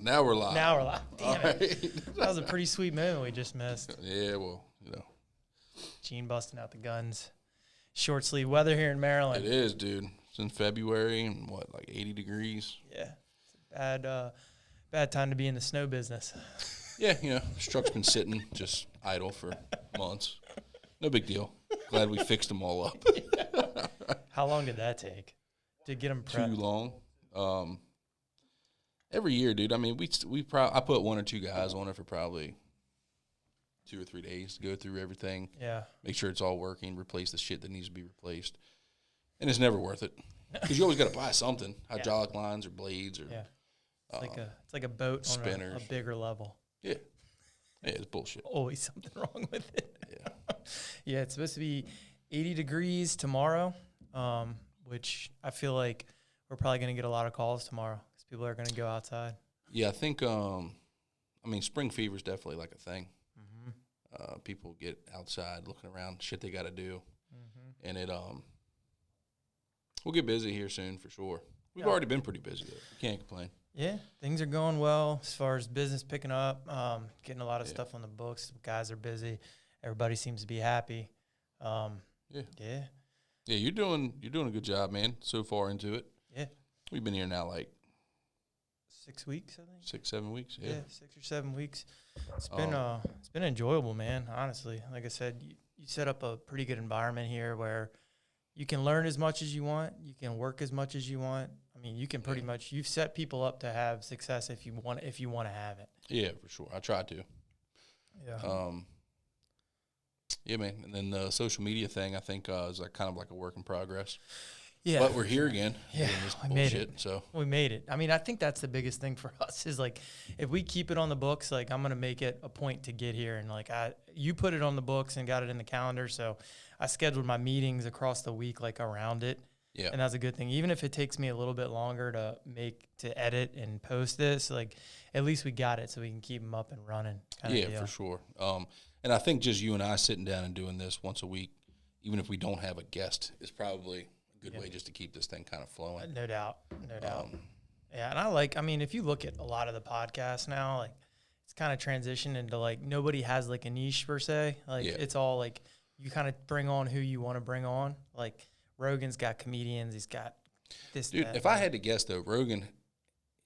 Now we're live. Now we're live. Damn it. Right. That was a pretty sweet moment we just missed. Yeah, well, Gene busting out the guns. Short sleeve weather here in Maryland. It is, dude. It's in February and like 80 degrees. Yeah. It's a bad time to be in the snow business. Yeah, this truck's been sitting just idle for months. No big deal. Glad we fixed them all up. How long did that take to get them prepped? Too long. Every year, dude. I mean, I put one or two guys on it for probably 2 or 3 days to go through everything. Yeah. Make sure it's all working, replace the shit that needs to be replaced. And it's never worth it. Because you always got to buy something. Hydraulic lines or blades or It's like a boat spinners. on a bigger level. Yeah. Yeah, it's bullshit. Always something wrong with it. Yeah. Yeah, it's supposed to be 80 degrees tomorrow, which I feel like we're probably going to get a lot of calls tomorrow because people are going to go outside. Yeah, I think, spring fever is definitely like a thing. Mm-hmm. People get outside looking around, shit they got to do. Mm-hmm. And we'll get busy here soon for sure. We've already been pretty busy, though. We can't complain. Yeah, things are going well as far as business picking up, getting a lot of stuff on the books. Guys are busy. Everybody seems to be happy. Yeah, you're doing a good job, man, so far into it. Yeah. We've been here now like 6 weeks, I think. 6, 7 weeks. Yeah, 6 or 7 weeks. It's been enjoyable, man, honestly. Like I said, you set up a pretty good environment here where you can learn as much as you want. You can work as much as you want. I mean, you can pretty much, you've set people up to have success if you want to have it. Yeah, for sure. I try to. Yeah. Yeah, man. And then the social media thing, I think, is like kind of like a work in progress. Yeah. But we're here again. Yeah, we made it. So we made it. I mean, I think that's the biggest thing for us is like, if we keep it on the books, like I'm gonna make it a point to get here, and like you put it on the books and got it in the calendar, so I scheduled my meetings across the week like around it. Yeah, and that's a good thing. Even if it takes me a little bit longer to edit and post this, like at least we got it, so we can keep them up and running. Yeah, for sure. And I think just you and I sitting down and doing this once a week, even if we don't have a guest, is probably good way just to keep this thing kind of flowing. No doubt. Yeah, and if you look at a lot of the podcasts now, like it's kind of transitioned into like nobody has like a niche per se. Like it's all like you kind of bring on who you want to bring on. Like Rogan's got comedians, he's got this. Dude, that, if I had to guess though, Rogan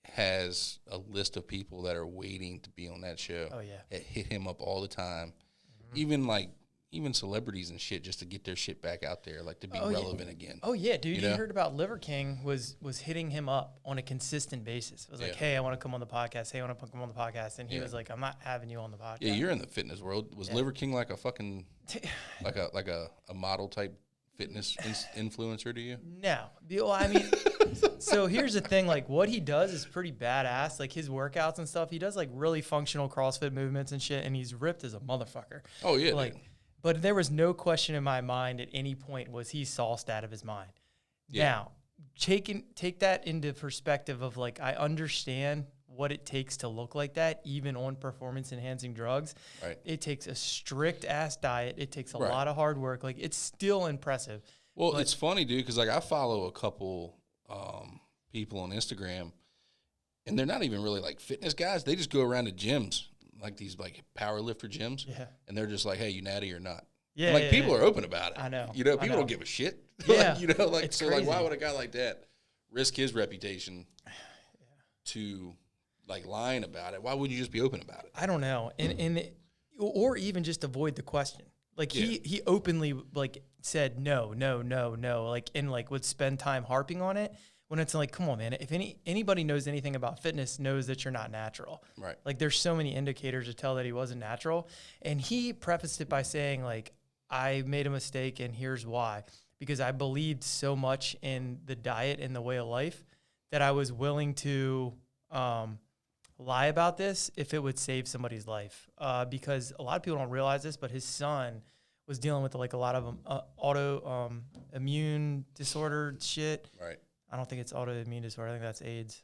has a list of people that are waiting to be on that show. Oh yeah, that hit him up all the time, even celebrities and shit, just to get their shit back out there, like to be relevant again. Oh yeah, dude, you heard about Liver King was hitting him up on a consistent basis. It was like, hey, I want to come on the podcast. Hey, I want to come on the podcast, and he was like, I'm not having you on the podcast. Yeah, you're in the fitness world. Was Liver King like a fucking like a model type fitness influencer to you? No. Well, I mean, so here's the thing. Like, what he does is pretty badass. Like, his workouts and stuff, he does, like, really functional CrossFit movements and shit, and he's ripped as a motherfucker. Oh, yeah, like, dude. But there was no question in my mind at any point was he sauced out of his mind. Yeah. Now, take that into perspective of, like, I understand what it takes to look like that, even on performance-enhancing drugs. Right. It takes a strict-ass diet. It takes a lot of hard work. Like, it's still impressive. Well, it's funny, dude, because, like, I follow a couple people on Instagram, and they're not even really, like, fitness guys. They just go around to gyms, like these, like, power lifter gyms, and they're just like, hey, you natty or not? Yeah, and, like, people are open about it. I know. People don't give a shit. Yeah. Like, it's so, crazy. like, why would a guy like that risk his reputation to like lying about it? Why wouldn't you just be open about it? I don't know. Or even just avoid the question. Like he openly like said no, like and like would spend time harping on it when it's like, come on, man. If anybody knows anything about fitness knows that you're not natural. Right. Like there's so many indicators to tell that he wasn't natural. And he prefaced it by saying like, I made a mistake and here's why. Because I believed so much in the diet and the way of life that I was willing to lie about this if it would save somebody's life. Because a lot of people don't realize this, but his son was dealing with like a lot of immune disorder shit. Right. I don't think it's autoimmune disorder. I think that's AIDS.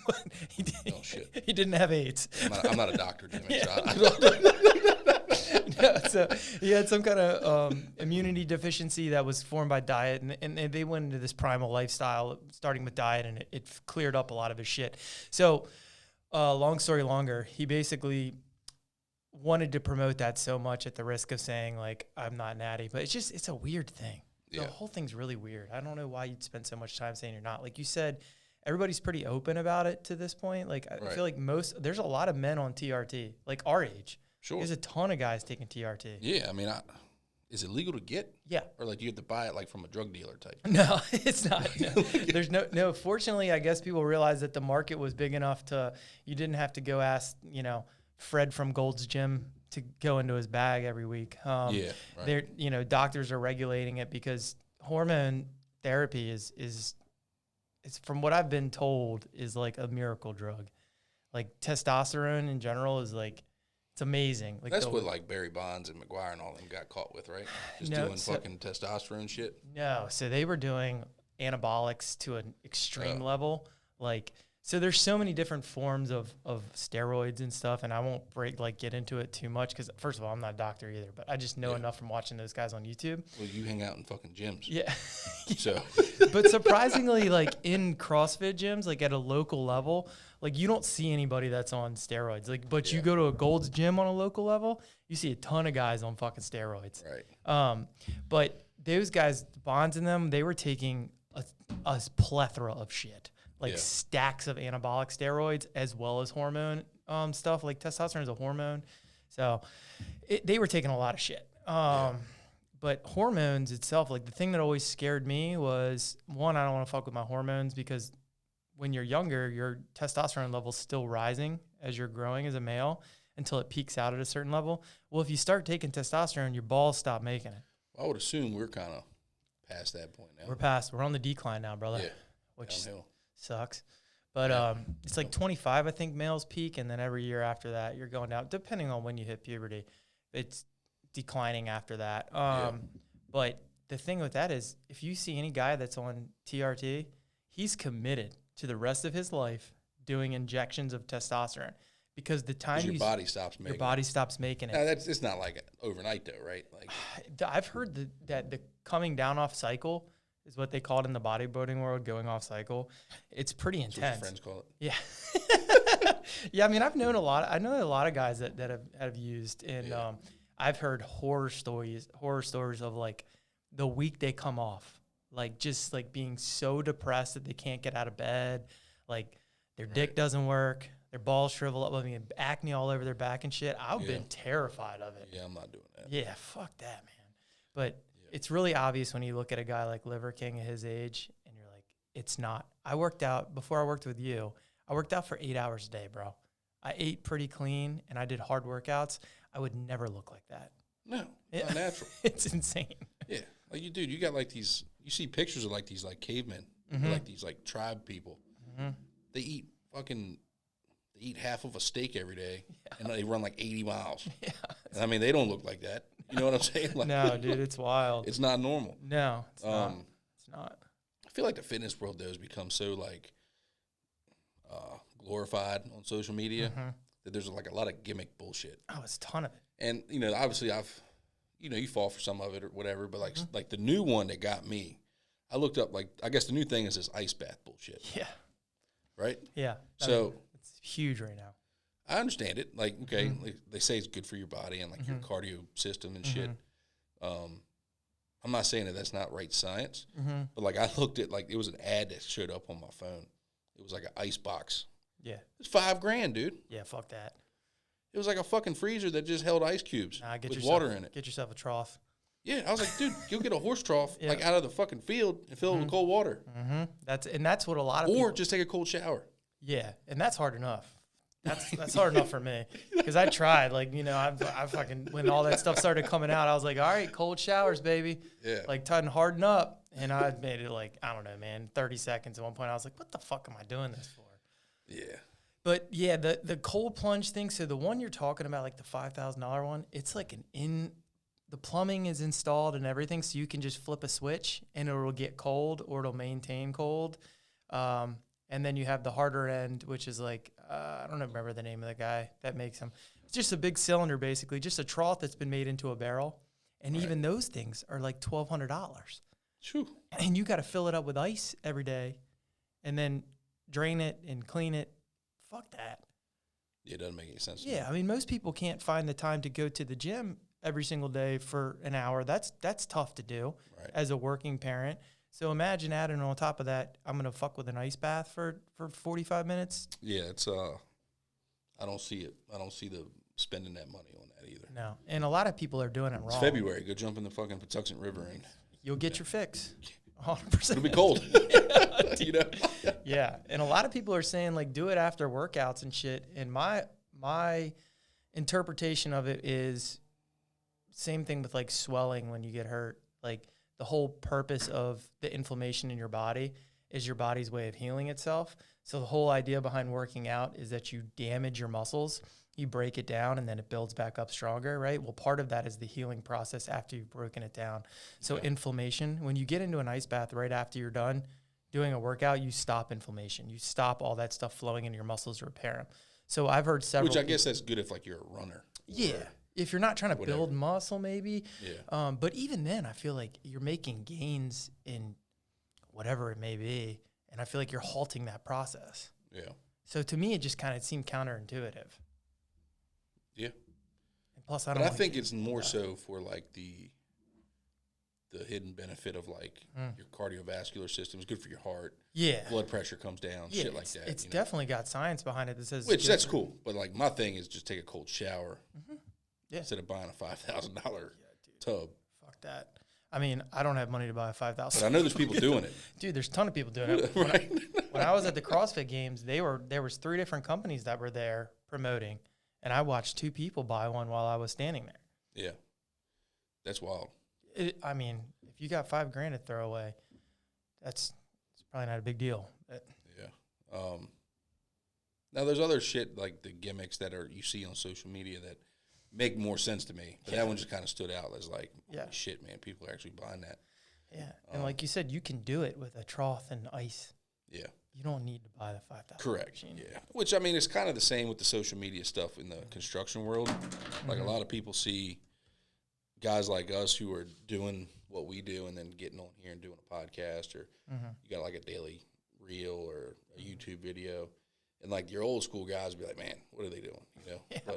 Oh shit. He didn't have AIDS. I'm not a doctor, Jimmy. So he had some kind of immunity deficiency that was formed by diet, and they went into this primal lifestyle, starting with diet, and it cleared up a lot of his shit. So Long story longer, he basically wanted to promote that so much at the risk of saying, like, I'm not natty. But it's a weird thing. The whole thing's really weird. I don't know why you'd spend so much time saying you're not. Like you said, everybody's pretty open about it to this point. Like, I feel like there's a lot of men on TRT, like our age. Sure. There's a ton of guys taking TRT. Yeah, I mean, is it legal to get? Yeah. Or, like, you have to buy it, like, from a drug dealer type? No, it's not. No. There's no. Fortunately, I guess people realized that the market was big enough you didn't have to go ask, Fred from Gold's Gym to go into his bag every week. They're, doctors are regulating it because hormone therapy is from what I've been told is like a miracle drug. Like testosterone in general is like, it's amazing. Like that's what like Barry Bonds and McGuire and all them got caught with, right? Just doing fucking testosterone shit. No, so they were doing anabolics to an extreme level, like. So there's so many different forms of steroids and stuff, and I won't get into it too much because, first of all, I'm not a doctor either, but I just know enough from watching those guys on YouTube. Well, you hang out in fucking gyms. Yeah. So. But surprisingly, like in CrossFit gyms, like at a local level, like you don't see anybody that's on steroids. Like, but you go to a Gold's Gym on a local level, you see a ton of guys on fucking steroids. Right. But those guys, Bonds in them, they were taking a plethora of shit. Like stacks of anabolic steroids as well as hormone stuff. Like testosterone is a hormone. So they were taking a lot of shit. But hormones itself, like the thing that always scared me was, one, I don't want to fuck with my hormones because when you're younger, your testosterone level's still rising as you're growing as a male until it peaks out at a certain level. Well, if you start taking testosterone, your balls stop making it. I would assume we're kind of past that point now. We're on the decline now, brother. Yeah. Which downhill. Sucks. But it's like 25, I think, males peak, and then every year after that, you're going down, depending on when you hit puberty. It's declining after that. But the thing with that is, if you see any guy that's on TRT, he's committed to the rest of his life doing injections of testosterone. Because the time your body stops making it. No, it's not like overnight, though, right? Like I've heard that the coming down off cycle is what they call it in the bodybuilding world, going off cycle. It's pretty intense. That's what your friends call it. Yeah. Yeah, I mean, I know a lot of guys that have used, and I've heard horror stories of like the week they come off, like just like being so depressed that they can't get out of bed, like their dick doesn't work, their balls shrivel up, I mean, acne all over their back and shit. I've been terrified of it. Yeah, I'm not doing that. Yeah, fuck that, man. But it's really obvious when you look at a guy like Liver King at his age, and you're like, it's not. I worked out, before I worked with you, I worked out for 8 hours a day, bro. I ate pretty clean, and I did hard workouts. I would never look like that. No, not natural. It's insane. Yeah, like you got like these, you see pictures of like these like cavemen, like these like tribe people. They eat half of a steak every day, and they run like 80 miles. Yeah. And I mean, they don't look like that. You know what I'm saying? Like, no, dude, it's wild. It's not normal. No, it's not. It's not. I feel like the fitness world, though, has become so, like, glorified on social media that there's, like, a lot of gimmick bullshit. Oh, it's a ton of it. And, obviously you fall for some of it or whatever, but, like the new one that got me, I looked up, like, I guess the new thing is this ice bath bullshit. Yeah. Right? Yeah. So it's huge right now. I understand it. Like, okay, like they say it's good for your body and, like, your cardio system and shit. I'm not saying that that's not right science, but, like, I looked at, like, it was an ad that showed up on my phone. It was, like, an ice box. Yeah. It's $5,000, dude. Yeah, fuck that. It was like a fucking freezer that just held ice cubes with water in it. Get yourself a trough. Yeah, I was like, dude, you'll get a horse trough, like, out of the fucking field and fill it with cold water. That's what a lot of people... Or just take a cold shower. Yeah, and that's hard enough. That's hard enough for me because I tried. Like, I fucking, when all that stuff started coming out, I was like, all right, cold showers, baby. Yeah. Like, time to harden up. And I made it like, I don't know, man, 30 seconds. At one point, I was like, what the fuck am I doing this for? Yeah. But yeah, the cold plunge thing. So the one you're talking about, like the $5,000 one, it's like the plumbing is installed and everything. So you can just flip a switch and it'll get cold or it'll maintain cold. And then you have the harder end, which is like, I don't remember the name of the guy that makes them. It's just a big cylinder, basically, just a trough that's been made into a barrel. And even those things are like $1,200. True. And you got to fill it up with ice every day and then drain it and clean it. Fuck that. Yeah, it doesn't make any sense. Yeah, I mean, most people can't find the time to go to the gym every single day for an hour. That's tough to do as a working parent. So imagine adding on top of that, I'm going to fuck with an ice bath for 45 minutes. Yeah, it's I don't see it. I don't see the spending that money on that either. No, and a lot of people are doing it wrong. It's February. Go jump in the fucking Patuxent River and you'll get your fix. 100%. It'll be cold. You know? Yeah, and a lot of people are saying like do it after workouts and shit. And my interpretation of it is same thing with like swelling when you get hurt. Like the whole purpose of the inflammation in your body is your body's way of healing itself. So the whole idea behind working out is that you damage your muscles, you break it down, and then it builds back up stronger, right? Well, part of that is the healing process after you've broken it down. So inflammation, when you get into an ice bath right after you're done doing a workout, you stop inflammation. You stop all that stuff flowing into your muscles to repair them. So I've heard several. Which I guess that's good if like you're a runner. Yeah. If you're not trying to build muscle, maybe. Yeah. But even then, I feel like you're making gains in whatever it may be. And I feel like you're halting that process. Yeah. So to me, it just kind of seemed counterintuitive. Yeah. And plus, I think it's more so for like the hidden benefit of like your cardiovascular system is good for your heart. Yeah. Blood pressure comes down, shit like that. It's definitely got science behind it that says. Which that's cool. But like my thing is just take a cold shower instead of buying a $5,000 tub. Fuck that. I mean, I don't have money to buy a $5,000. But I know there's people doing it. Dude, there's a ton of people doing it. Right. When I was at the CrossFit Games, there was 3 different companies that were there promoting, and I watched 2 people buy one while I was standing there. Yeah. That's wild. I mean, if you got $5,000 to throw away, it's probably not a big deal. Yeah. Now there's other shit like the gimmicks that you see on social media that make more sense to me. But that one just kind of stood out as like, holy shit, man, people are actually buying that. Yeah. And like you said, you can do it with a trough and ice. Yeah. You don't need to buy the $5,000 Correct. machine. Yeah. Which, I mean, it's kind of the same with the social media stuff in the construction world. Like a lot of people see guys like us who are doing what we do and then getting on here and doing a podcast or you got like a daily reel or a YouTube video. And like your old school guys would be like, man, what are they doing? You know?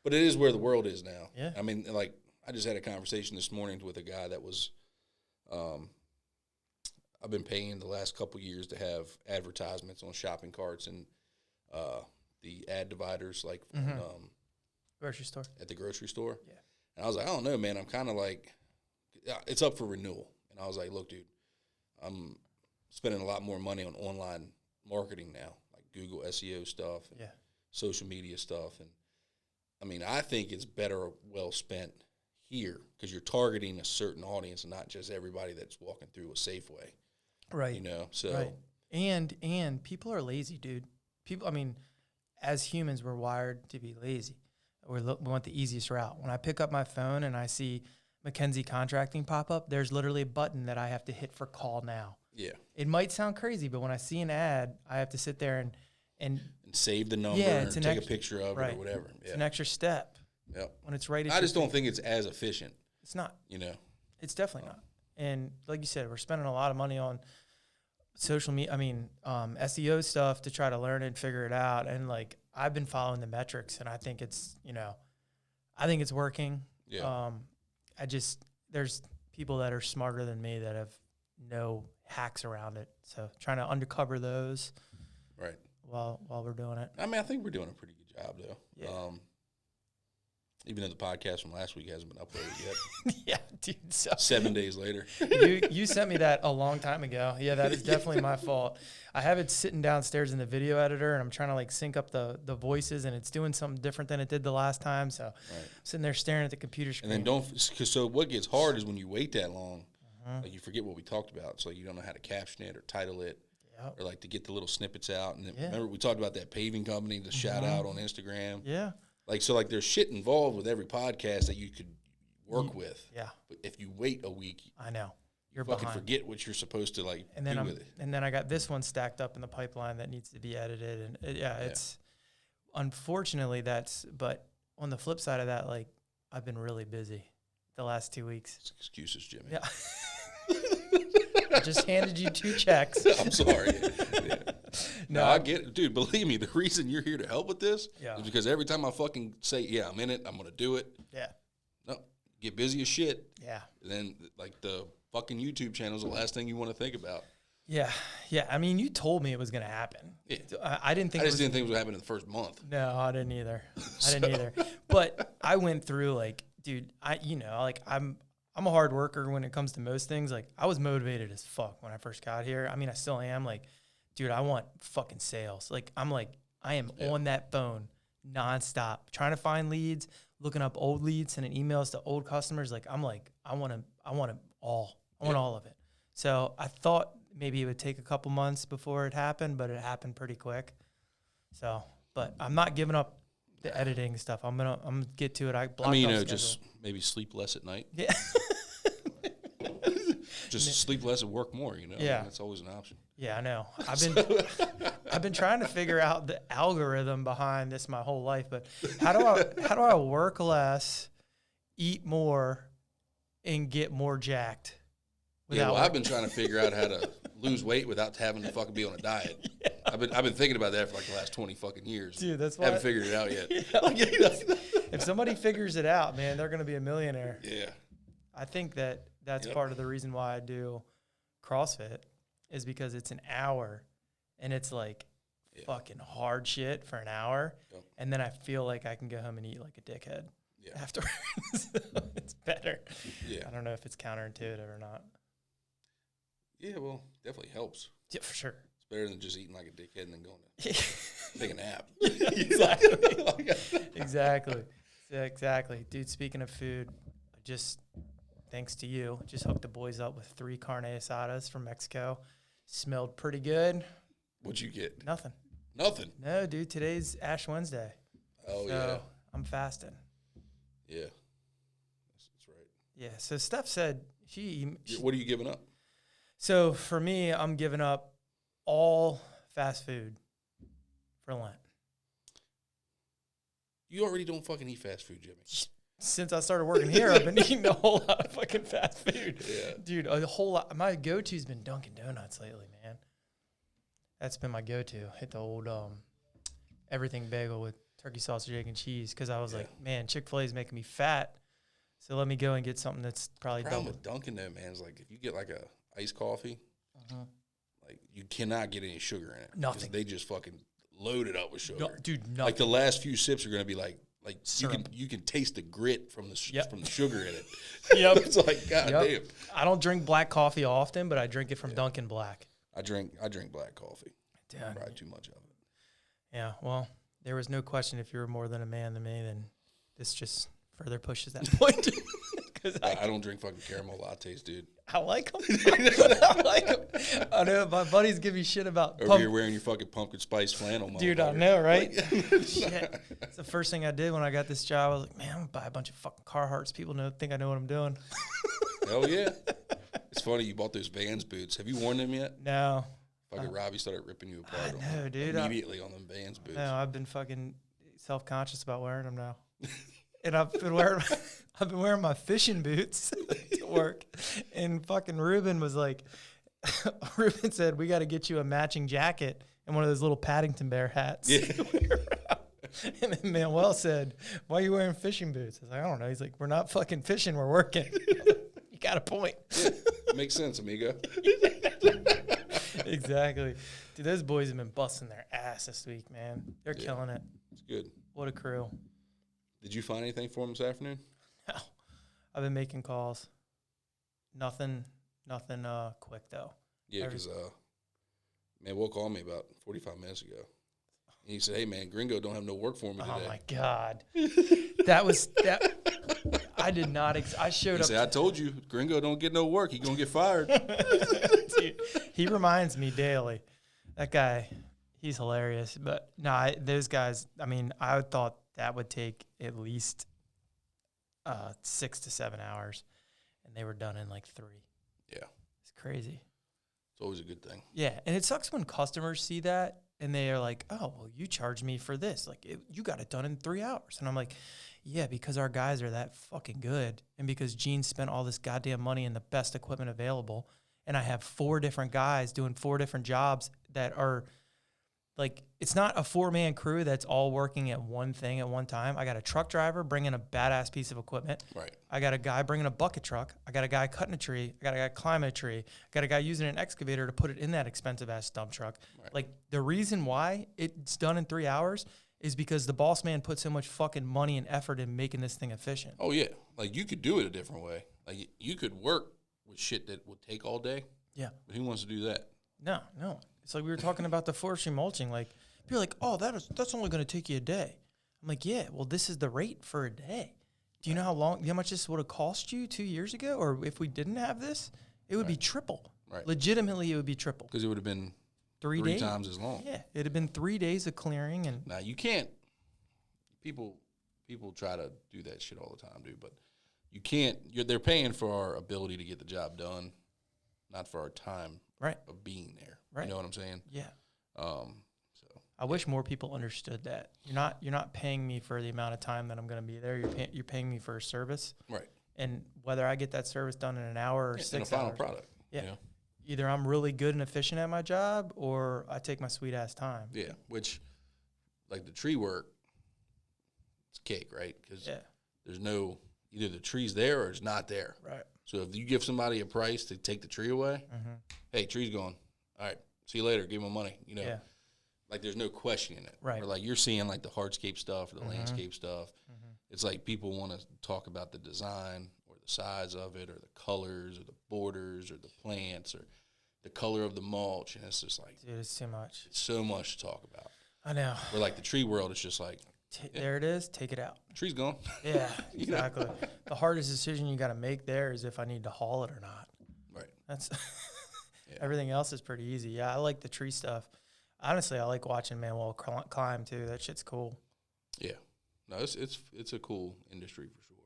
But it is where the world is now. Yeah. I mean, like, I just had a conversation this morning with a guy that was, I've been paying the last couple years to have advertisements on shopping carts and the ad dividers, like Grocery store. at the grocery store. Yeah. And I was like, I don't know, man. I'm kind of like, it's up for renewal. And I was like, look, dude, I'm spending a lot more money on online marketing now, like Google SEO stuff and social media stuff. And I mean, I think it's better well spent here because you're targeting a certain audience and not just everybody that's walking through a Safeway. Right. You know, so. And people are lazy, dude. People, I mean, as humans, we're wired to be lazy. We want the easiest route. When I pick up my phone and I see McKenzie Contracting pop up, there's literally a button that I have to hit for call now. Yeah. It might sound crazy, but when I see an ad, I have to sit there and save the number and take a picture of it or whatever. It's an extra step. Yep. When it's right. I just don't think it's as efficient. It's not. You know. It's definitely not. And like you said, we're spending a lot of money on social media. I mean, SEO stuff to try to learn and figure it out. And like I've been following the metrics, and I think it's I think it's working. Yeah. There's people that are smarter than me that have no hacks around it. So trying to uncover those. Right. While we're doing it. I mean, I think we're doing a pretty good job, though. Yeah. Even though the podcast from last week hasn't been uploaded yet. Yeah, dude. So 7 days later. you sent me that a long time ago. Yeah, that is definitely my fault. I have it sitting downstairs in the video editor, and I'm trying to like sync up the voices, and it's doing something different than it did the last time. So I'm sitting there staring at the computer screen. And then so what gets hard is when you wait that long, like you forget what we talked about. So you don't know how to caption it or title it. Or like to get the little snippets out. And then remember we talked about that paving company, the shout out on Instagram. Yeah. Like, so like there's shit involved with every podcast that you could work with. Yeah. But if you wait a week, I know. You're fucking behind. forget what you're supposed to like and then do with it. And then I got this one stacked up in the pipeline that needs to be edited. And it's unfortunately but on the flip side of that, like I've been really busy the last 2 weeks. It's excuses, Jimmy. Yeah. I just handed you 2 checks. I'm sorry. No, I get it. Dude, believe me, the reason you're here to help with this Yeah. is because every time I fucking say, yeah, I'm in it, I'm going to do it. Yeah. No, get busy as shit. Yeah. And then, like, the fucking YouTube channel is the last thing you want to think about. Yeah. Yeah. I mean, you told me it was going to happen. Yeah. I didn't think I just didn't think it was going to happen in the first month. No, I didn't either. I didn't either. But I went through, like, dude, I'm a hard worker when it comes to most things. Like, I was motivated as fuck when I first got here. I mean, I still am. Like, dude, I want fucking sales. Like, I am on that phone nonstop, trying to find leads, looking up old leads, sending emails to old customers. Like, I want it all. I want all of it. So I thought maybe it would take a couple months before it happened, but it happened pretty quick. So, but I'm not giving up the editing stuff. I'm gonna get to it. Just maybe sleep less at night. Yeah. Just sleep less and work more, you know? Yeah. That's always an option. Yeah, I know. I've been trying to figure out the algorithm behind this my whole life, but how do I work less, eat more, and get more jacked? I've been trying to figure out how to lose weight without having to fucking be on a diet. Yeah. I've been thinking about that for like the last 20 fucking years. Dude, that's why I haven't figured it out yet. If somebody figures it out, man, they're gonna be a millionaire. Yeah. I think that's part of the reason why I do CrossFit is because it's an hour and it's like fucking hard shit for an hour. Yep. And then I feel like I can go home and eat like a dickhead afterwards. So it's better. Yeah. I don't know if it's counterintuitive or not. Yeah, well, definitely helps. Yeah, for sure. It's better than just eating like a dickhead and then going to take a nap. Exactly. Dude, speaking of food, thanks to you, just hooked the boys up with 3 carne asadas from Mexico. Smelled pretty good. What'd you get? Nothing. No, dude, today's Ash Wednesday. Oh, yeah. I'm fasting. Yeah. That's right. Yeah, so Steph said she what are you giving up? So for me, I'm giving up all fast food for Lent. You already don't fucking eat fast food, Jimmy. Since I started working here, I've been eating a whole lot of fucking fast food. Yeah. Dude, a whole lot. My go-to's been Dunkin' Donuts lately, man. That's been my go-to. Hit the old everything bagel with turkey sausage, egg, and cheese because I was like, man, Chick-fil-A is making me fat. So let me go and get something that's probably double. The problem with Dunkin', though, man, is like if you get like a iced coffee, like you cannot get any sugar in it. Nothing. They just fucking load it up with sugar. No, dude, nothing. Like the last few sips are going to be like syrup. you can taste the grit from the sugar in it. Yep. It's like, God damn. I don't drink black coffee often, but I drink it from Dunkin' Black. I drink black coffee. Damn. Probably too much of it. Yeah, well, there was no question if you were more than a man than me, then this just further pushes that point. I don't drink fucking caramel lattes, dude. I like them. I like them. I know my buddies give me shit about over here wearing your fucking pumpkin spice flannel, dude. I know, right? Shit. It's the first thing I did when I got this job. I was like, man, I'm gonna buy a bunch of fucking Carhartts. People think I know what I'm doing. Hell yeah! It's funny you bought those Vans boots. Have you worn them yet? No. Fucking Robbie started ripping you apart. No, dude. Immediately on them Vans boots. No, I've been fucking self-conscious about wearing them now. And I've been wearing my fishing boots to work. And fucking Ruben was like, Ruben said, we got to get you a matching jacket and one of those little Paddington Bear hats. Yeah. And then Manuel said, why are you wearing fishing boots? I was like, I don't know. He's like, we're not fucking fishing, we're working. You got a point. Yeah, makes sense, amigo. Exactly. Dude, those boys have been busting their ass this week, man. They're killing it. It's good. What a crew. Did you find anything for them this afternoon? No. I've been making calls. Nothing quick, though. Yeah, because Will called me about 45 minutes ago. And he said, hey, man, Gringo don't have no work for me today. Oh, my God. I did not. I showed up. He said, I told you, Gringo don't get no work. He going to get fired. Dude, he reminds me daily. That guy, he's hilarious. But, no, those guys, I mean, I thought that would take at least 6 to 7 hours. And they were done in like 3. Yeah. It's crazy. It's always a good thing. Yeah. And it sucks when customers see that and they are like, oh, well, you charged me for this. Like, you got it done in 3 hours. And I'm like, yeah, because our guys are that fucking good. And because Gene spent all this goddamn money in the best equipment available. And I have 4 different guys doing 4 different jobs that are like, it's not a 4-man crew that's all working at one thing at one time. I got a truck driver bringing a badass piece of equipment. Right. I got a guy bringing a bucket truck. I got a guy cutting a tree. I got a guy climbing a tree. I got a guy using an excavator to put it in that expensive ass dump truck. Right. Like, the reason why it's done in 3 hours is because the boss man put so much fucking money and effort in making this thing efficient. Oh yeah, like you could do it a different way. Like you could work with shit that would take all day. Yeah. But who wants to do that? No. It's like we were talking about the forestry mulching. Like, people are like, oh, that's only going to take you a day. I'm like, yeah, well, this is the rate for a day. Do you know how much this would have cost you 2 years ago? Or if we didn't have this, it would be triple. Right. Legitimately, it would be triple. Because it would have been three times as long. Yeah, it'd have been 3 days of clearing. And now, you can't. People try to do that shit all the time, dude. But you can't. They're paying for our ability to get the job done, not for our time of being there. Right. You know what I'm saying? Yeah. So I wish more people understood that. You're not paying me for the amount of time that I'm going to be there. You're paying me for a service. Right. And whether I get that service done in an hour or 6 hours. And a final product. Yeah. You know? Either I'm really good and efficient at my job or I take my sweet ass time. Yeah. Which, like the tree work, it's cake, right? Because there's no, either the tree's there or it's not there. Right. So if you give somebody a price to take the tree away, hey, tree's gone. All right, see you later. Give them money. You know, like there's no questioning it. Right. Or like you're seeing like the hardscape stuff or the landscape stuff. It's like people want to talk about the design or the size of it or the colors or the borders or the plants or the color of the mulch, and it's just like, dude, it's too much. It's so much to talk about. I know. Where like the tree world, it's just like, there it is. Take it out. Tree's gone. Yeah, exactly. The hardest decision you got to make there is if I need to haul it or not. Right. That's everything else is pretty easy. Yeah, I like the tree stuff. Honestly, I like watching Manuel climb too. That shit's cool. Yeah. No, it's a cool industry for sure.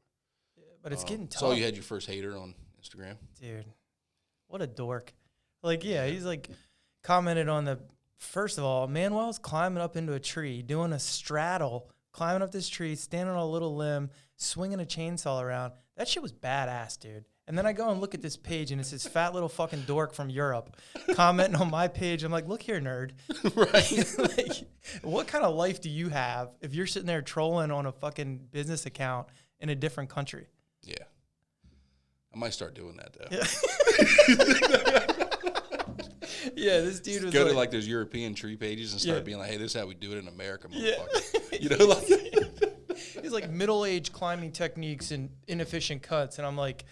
Yeah, but it's getting tough. So you had your first hater on Instagram? Dude, what a dork. Like, yeah, he's like commented on the, first of all, Manuel's climbing up into a tree, doing a straddle, climbing up this tree, standing on a little limb, swinging a chainsaw around. That shit was badass, dude. And then I go and look at this page, and it's this fat little fucking dork from Europe commenting on my page. I'm like, look here, nerd. Right. Like, what kind of life do you have if you're sitting there trolling on a fucking business account in a different country? Yeah. I might start doing that, though. Yeah, this dude was go to like those European tree pages and start being like, hey, this is how we do it in America, motherfucker. Yeah. You know, like he's like middle-aged climbing techniques and inefficient cuts, and I'm like,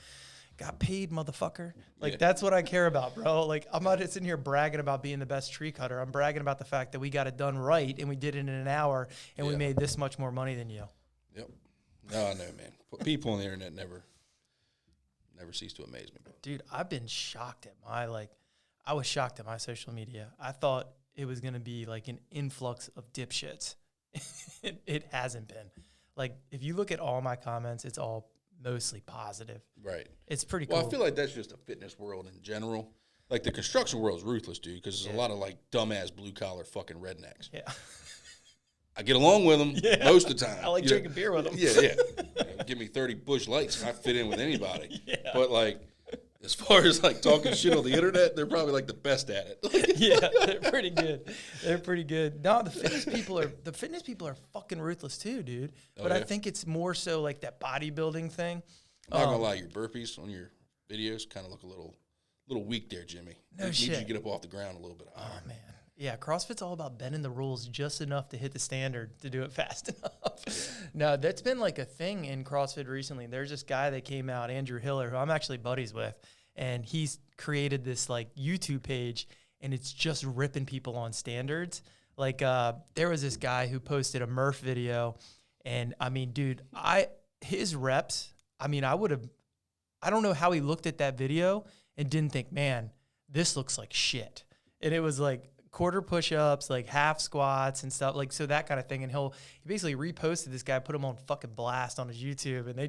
got paid, motherfucker. Like, that's what I care about, bro. Like, I'm not sitting here bragging about being the best tree cutter. I'm bragging about the fact that we got it done right, and we did it in an hour, and we made this much more money than you. Yep. No, I know, man. People on the internet never cease to amaze me, bro. Dude, I've been shocked at I was shocked at my social media. I thought it was going to be like an influx of dipshits. It hasn't been. Like, if you look at all my comments, it's all mostly positive. Right. It's pretty cool. Well, I feel like that's just a fitness world in general. Like, the construction world is ruthless, dude, because there's a lot of, like, dumbass blue-collar fucking rednecks. Yeah. I get along with them most of the time. I like drinking beer with them. Yeah. Give me 30 Busch Lights, and I fit in with anybody. But, like, as far as, like, talking shit on the internet, they're probably, like, the best at it. Yeah, they're pretty good. No, the fitness people are fucking ruthless too, dude. But I think it's more so like that bodybuilding thing. I'm not gonna lie, your burpees on your videos kind of look a little weak there, Jimmy. No shit. Need you to get up off the ground a little bit higher. Oh man, yeah. CrossFit's all about bending the rules just enough to hit the standard to do it fast enough. No, that's been like a thing in CrossFit recently. There's this guy that came out, Andrew Hiller, who I'm actually buddies with, and he's created this like YouTube page. And it's just ripping people on standards. Like, there was this guy who posted a Murph video, and I mean, dude, his reps, I mean, I don't know how he looked at that video and didn't think, man, this looks like shit. And it was like quarter push-ups, like half squats and stuff, like, so that kind of thing. And he basically reposted this guy, put him on fucking blast on his YouTube, and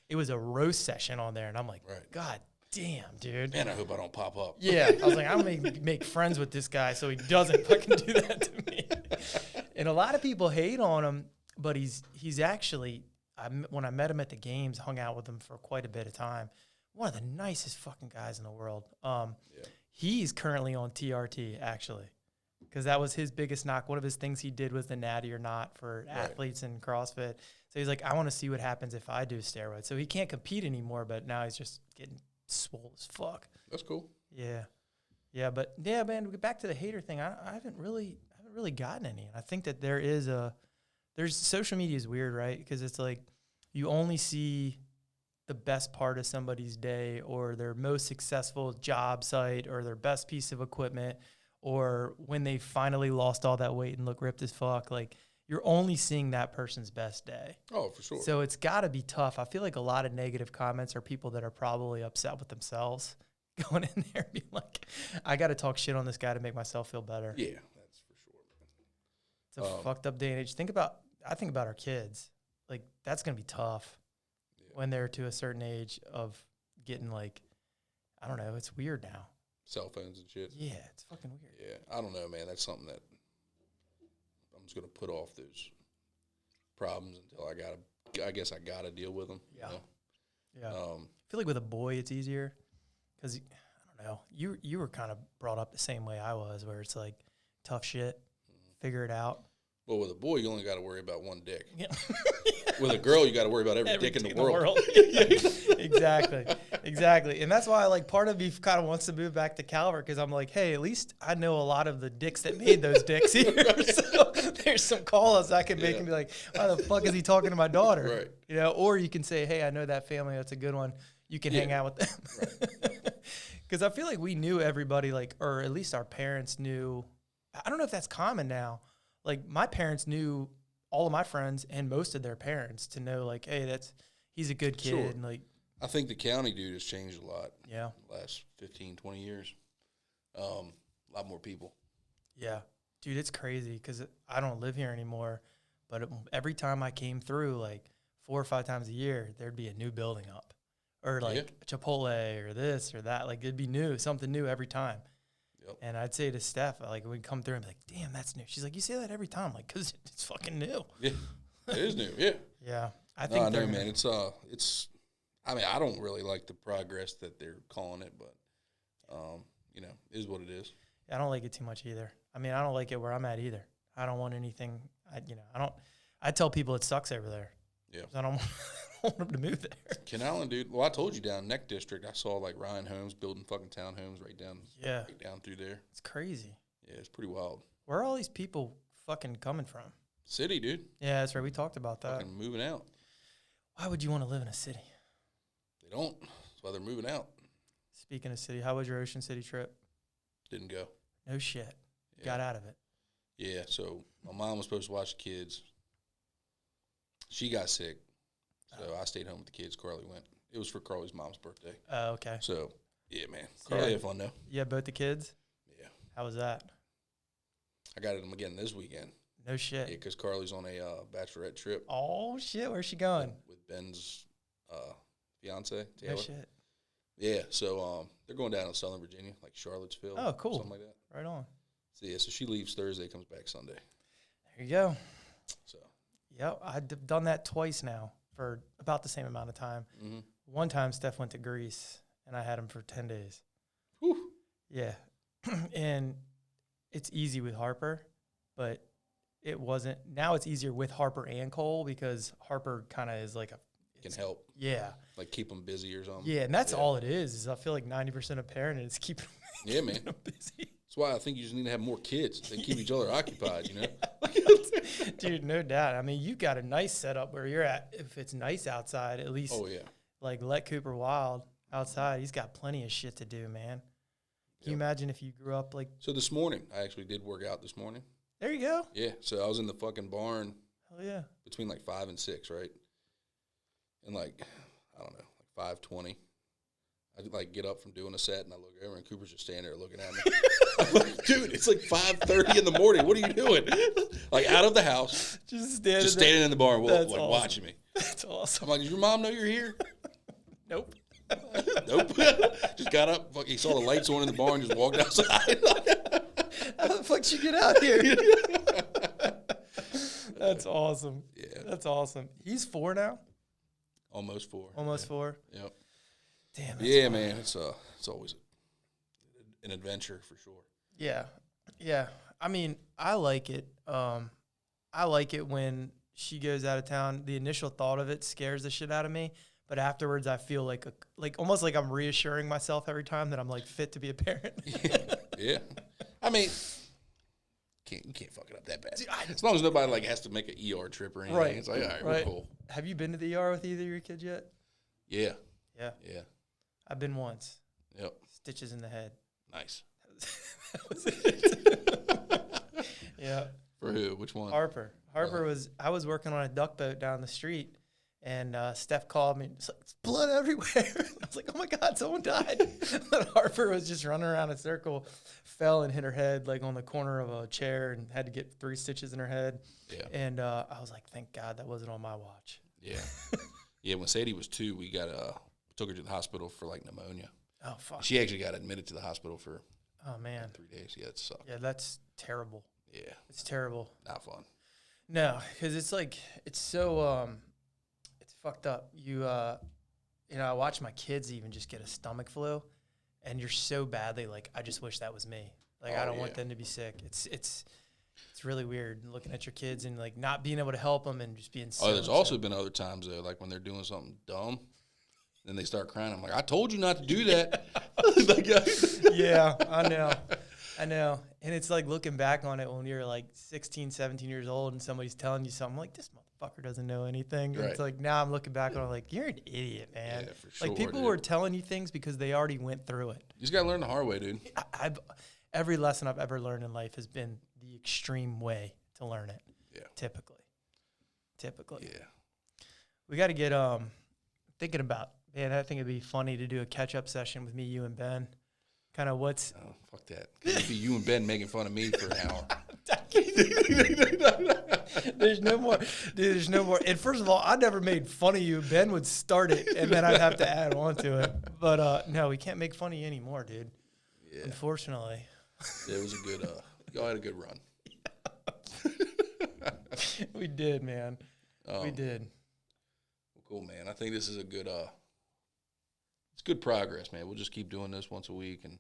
it was a roast session on there. And I'm like, God damn, dude. Man, I hope I don't pop up. Yeah. I was like, I'm going to make friends with this guy so he doesn't fucking do that to me. And a lot of people hate on him, but he's actually, when I met him at the games, hung out with him for quite a bit of time, one of the nicest fucking guys in the world. He's currently on TRT, actually. because that was his biggest knock. One of his things he did was the natty or not for athletes in CrossFit. So he's like, I want to see what happens if I do steroids. So he can't compete anymore, but now he's just getting swole as fuck. That's cool. Yeah. Yeah, but yeah, man, back to the hater thing. I haven't really gotten any. And I think that there's social media is weird, right? Because it's like you only see the best part of somebody's day or their most successful job site or their best piece of equipment or when they finally lost all that weight and look ripped as fuck. Like, you're only seeing that person's best day. Oh, for sure. So it's got to be tough. I feel like a lot of negative comments are people that are probably upset with themselves going in there and being like, I got to talk shit on this guy to make myself feel better. Yeah, that's for sure, man. It's a fucked up day and age. I think about our kids. Like, that's going to be tough when they're to a certain age of getting, like, I don't know, it's weird now. Cell phones and shit. Yeah, it's fucking weird. Yeah, I don't know, man. That's something that I'm just going to put off those problems until I guess I got to deal with them. Yeah. You know? Yeah. I feel like with a boy it's easier because, I don't know, you were kind of brought up the same way I was, where it's like tough shit, figure it out. Well, with a boy, you only got to worry about one dick. Yeah. With a girl, you got to worry about every dick in the world. Exactly. And that's why, like, part of me kind of wants to move back to Calvert because I'm like, hey, at least I know a lot of the dicks that made those dicks here. So there's some call-outs I can make and be like, why the fuck is he talking to my daughter? Right. You know, or you can say, hey, I know that family. That's a good one. You can hang out with them. Right. Because I feel like we knew everybody, like, or at least our parents knew. I don't know if that's common now. Like, my parents knew all of my friends and most of their parents to know, like, hey, he's a good kid. Sure. And, like, I think the county, dude, has changed a lot. Yeah. The last 15, 20 years. A lot more people. Yeah. Dude, it's crazy because I don't live here anymore. But every time I came through, like, 4 or 5 times a year, there'd be a new building up. Or, like, Chipotle or this or that. Like, it'd be new, something new every time. Yep. And I'd say to Steph, like, we'd come through and be like, damn, that's new. She's like, you say that every time. Like, because it's fucking new. Yeah, it is new, yeah. Yeah. I think no, man, it's, I mean, I don't really like the progress that they're calling it, but, you know, it is what it is. I don't like it too much either. I mean, I don't like it where I'm at either. I don't want anything, I tell people it sucks over there. Yeah. I don't want them to move there. Canallen, dude. Well, I told you down Neck District, I saw like Ryan Homes building fucking townhomes right down through there. It's crazy. Yeah, it's pretty wild. Where are all these people fucking coming from? City, dude. Yeah, that's right. We talked about that. Fucking moving out. Why would you want to live in a city? They don't. That's why they're moving out. Speaking of city, how was your Ocean City trip? Didn't go. No shit. Yeah. Got out of it. Yeah, so my mom was supposed to watch the kids. She got sick. So I stayed home with the kids. Carly went. It was for Carly's mom's birthday. Oh, okay. So, yeah, man. Carly had fun, though. Yeah, both the kids? Yeah. How was that? I got them again this weekend. No shit. Yeah, because Carly's on a bachelorette trip. Oh, shit. Where's she going? With Ben's fiance, Taylor. No shit. Yeah, so they're going down to Southern Virginia, like Charlottesville. Oh, cool. Something like that. Right on. So, yeah, so she leaves Thursday, comes back Sunday. There you go. So. Yep, I've done that twice now for about the same amount of time. Mm-hmm. One time, Steph went to Greece, and I had him for 10 days. Whew. Yeah. And it's easy with Harper, but it wasn't. Now it's easier with Harper and Cole because Harper kind of is like Can help. Yeah. Like keep them busy or something. Yeah, and that's all it is I feel like 90% of parenting is keeping them man. busy. That's why I think you just need to have more kids. They keep each other occupied, you know? Dude, no doubt. I mean, you got a nice setup where you're at. If it's nice outside, at least like let Cooper wild outside. He's got plenty of shit to do, man. Can you imagine if you grew up like... So this morning, I actually did work out this morning. There you go. Yeah, so I was in the fucking barn. Hell yeah. Between like 5 and 6, right? And like, I don't know, like 5:20. I like get up from doing a set and I look over and Cooper's just standing there looking at me. I'm like, dude, it's like 5:30 in the morning. What are you doing? Like out of the house, just standing in the barn, like awesome. Watching me. That's awesome. I'm like, does your mom know you're here? Nope. Nope. Just got up. He saw the lights on in the barn. Just walked outside. How the fuck did you get out here? That's awesome. Yeah. That's awesome. He's 4 now. Almost 4. Almost 4. Yep. Damn. Yeah, man. It's always an adventure for sure. Yeah. Yeah. I mean, I like it. I like it when she goes out of town. The initial thought of it scares the shit out of me. But afterwards, I feel like almost like I'm reassuring myself every time that I'm like fit to be a parent. Yeah. I mean, you can't fuck it up that bad. Dude, as long as nobody like has to make an ER trip or anything, right. It's like, all right, we're cool. Have you been to the ER with either of your kids yet? Yeah. Yeah. Yeah. I've been once. Yep. Stitches in the head. Nice. That was it. Yeah. For who? Which one? Harper was. I was working on a duck boat down the street, and Steph called me. It's like, it's blood everywhere. I was like, oh my God, someone died. And Harper was just running around in a circle, fell and hit her head like on the corner of a chair, and had to get 3 stitches in her head. Yeah. And I was like, thank God that wasn't on my watch. Yeah. Yeah. When Sadie was 2, we took her to the hospital for like pneumonia. Oh fuck. She actually got admitted to the hospital for 3 days. Yeah, it sucked. Yeah, that's terrible. Yeah. It's terrible. Not fun. No, because it's like, it's so, it's fucked up. I watch my kids even just get a stomach flu, and you're so badly like, I just wish that was me. Like, I don't want them to be sick. It's really weird looking at your kids and like not being able to help them and just being sick. There's also been other times though, like when they're doing something dumb, then they start crying. I'm like, I told you not to do that. Yeah, I know. And it's like looking back on it when you're like 16, 17 years old and somebody's telling you something, like, this motherfucker doesn't know anything. Right. It's like now I'm looking back on it like, you're an idiot, man. Yeah, for sure, like people were telling you things because they already went through it. You just got to learn the hard way, dude. Every lesson I've ever learned in life has been the extreme way to learn it. Yeah. Typically. Yeah. We got to get thinking about, man, I think it'd be funny to do a catch-up session with me, you, and Ben. Kind of what's... Oh, fuck that. It'd be you and Ben making fun of me for an hour. There's no more. Dude, there's no more. And first of all, I never made fun of you. Ben would start it, and then I'd have to add on to it. But, no, we can't make fun of you anymore, dude. Yeah. Unfortunately. Yeah, it was a good... y'all had a good run. We did, man. We did. Well, cool, man. I think this is a good... It's good progress, man. We'll just keep doing this once a week, and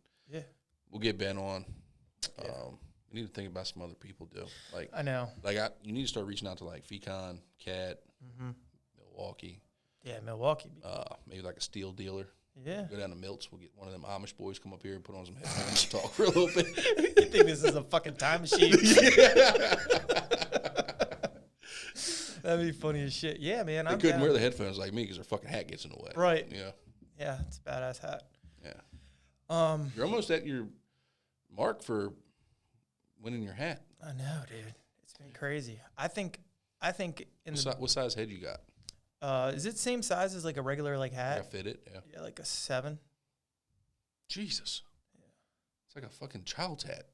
we'll get Ben on. Yeah. We need to think about some other people, too. Like I know. Like you need to start reaching out to like Fecon, Cat, Milwaukee. Yeah, Milwaukee. Maybe like a steel dealer. Yeah. Go down to Milt's. We'll get one of them Amish boys come up here and put on some headphones and talk for a little bit. You think this is a fucking time machine? That'd be funny as shit. Yeah, man. They couldn't wear the headphones like me because their fucking hat gets in the way. Right. Yeah. Yeah, it's a badass hat. Yeah. You're almost at your mark for winning your hat. I know, dude. It's been crazy. I think in what size head you got? Is it same size as like a regular like hat? I fit it. Yeah. Yeah, like a 7. Jesus. Yeah. It's like a fucking child's hat.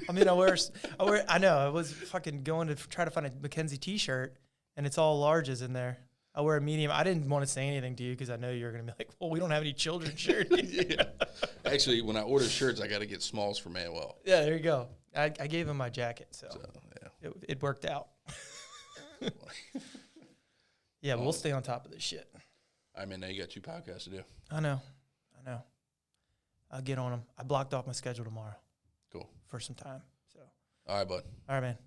I mean, I know. I was fucking going to try to find a Mackenzie t-shirt, and it's all larges in there. I wear a medium. I didn't want to say anything to you because I know you're going to be like, well, we don't have any children's shirts. Yeah. Actually, when I order shirts, I got to get smalls for Manuel. Yeah, there you go. I gave him my jacket, so yeah. It worked out. Yeah, we'll stay on top of this shit. I mean, now you got 2 podcasts to do. I know. I'll get on them. I blocked off my schedule tomorrow. Cool. For some time. So. All right, bud. All right, man.